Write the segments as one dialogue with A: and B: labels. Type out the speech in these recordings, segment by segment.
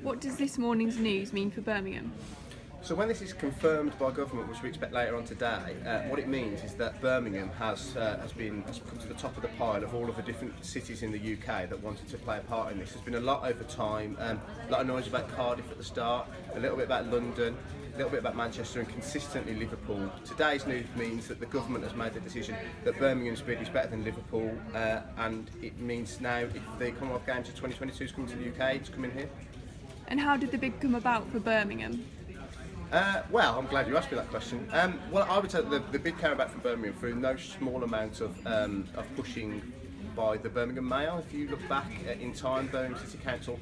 A: What does this morning's news mean for Birmingham?
B: So when this is confirmed by government, which we expect later on today, what it means is that Birmingham has come to the top of the pile of all of the different cities in the UK that wanted to play a part in this. There's been a lot over time, a lot of noise about Cardiff at the start, a little bit about London, a little bit about Manchester, and consistently Liverpool. Today's news means that the government has made the decision that Birmingham's bid is better than Liverpool, and it means now if the Commonwealth Games of 2022 is coming to the UK, it's coming here.
A: And how did the bid come about for Birmingham?
B: Well, I'm glad you asked me that question. Well, I would say that the bid came about from Birmingham through no small amount of pushing by the Birmingham Mayor. If you look back in time, Birmingham City Council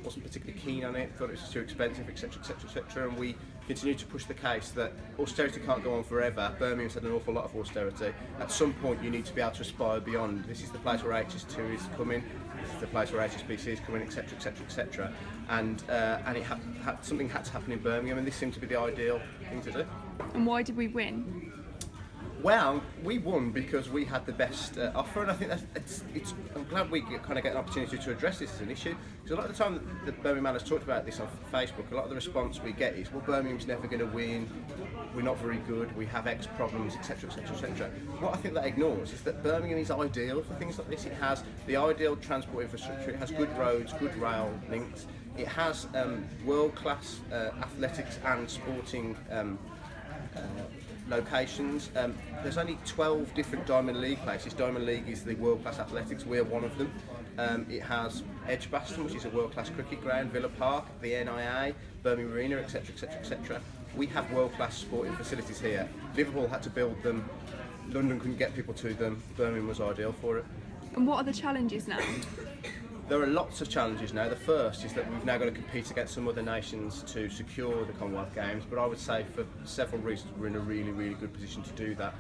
B: wasn't particularly keen on it, thought it was too expensive, etc, etc, etc, and we continued to push the case that austerity can't go on forever. Birmingham's had an awful lot of austerity. At some point you need to be able to aspire beyond. This is the place where HS2 is coming, this is the place where HSBC is coming, etc, etc, etc, and something had to happen in Birmingham, and this seemed to be the ideal thing to do.
A: And why did we win?
B: Well, we won because we had the best offer, and I think I'm glad we kind of get an opportunity to address this as an issue. Because a lot of the time that Birmingham has talked about this on Facebook, a lot of the response we get is, well, Birmingham's never going to win, we're not very good, we have X problems, etc, etc, etc. What I think that ignores is that Birmingham is ideal for things like this. It has the ideal transport infrastructure, it has good roads, good rail links, it has world-class athletics and sporting locations. There's only 12 different Diamond League places. Diamond League is the world-class athletics, we're one of them. It has Edgbaston, which is a world-class cricket ground, Villa Park, the NIA, Birmingham Arena, etc, etc, etc. We have world-class sporting facilities here. Liverpool had to build them, London couldn't get people to them, Birmingham was ideal for it.
A: And what are the challenges now?
B: There are lots of challenges now. The first is that we've now got to compete against some other nations to secure the Commonwealth Games, but I would say for several reasons we're in a really, really good position to do that.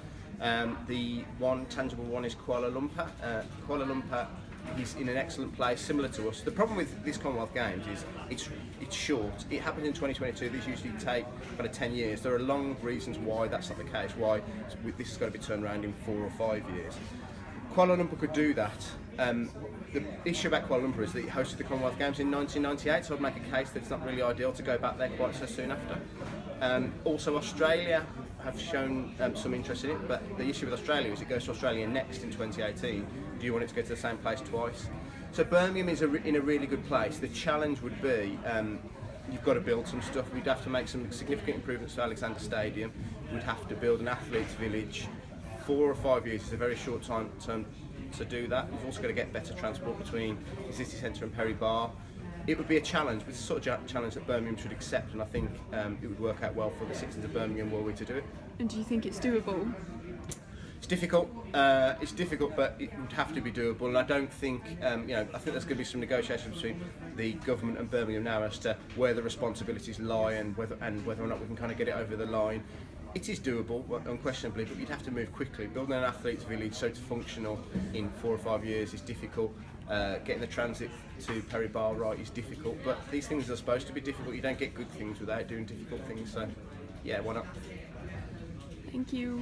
B: The one tangible one is Kuala Lumpur. Kuala Lumpur is in an excellent place, similar to us. The problem with this Commonwealth Games is it's short. It happened in 2022. These usually take kind of 10 years. There are long reasons why that's not the case, why this has got to be turned around in 4 or 5 years. Kuala Lumpur could do that. The issue about Kuala Lumpur is that it hosted the Commonwealth Games in 1998, so I'd make a case that it's not really ideal to go back there quite so soon after. Also, Australia have shown some interest in it, but the issue with Australia is it goes to Australia next in 2018. Do you want it to go to the same place twice? So Birmingham is in a really good place. The challenge would be you've got to build some stuff. We'd have to make some significant improvements to Alexander Stadium. We'd have to build an athletes village. 4 or 5 years is a very short term to do that. We've also got to get better transport between the city centre and Perry Bar. It would be a challenge, but it's the sort of challenge that Birmingham should accept, and I think it would work out well for the citizens of Birmingham were we to do it.
A: And do you think it's doable?
B: It's difficult, but it would have to be doable, and I don't think, I think there's going to be some negotiations between the government and Birmingham now as to where the responsibilities lie and whether or not we can kind of get it over the line. It is doable, unquestionably, but you'd have to move quickly. Building an athletes village so it's functional in 4 or 5 years is difficult. Getting the transit to Perry Bar right is difficult, but these things are supposed to be difficult. You don't get good things without doing difficult things, so yeah, why not?
A: Thank you.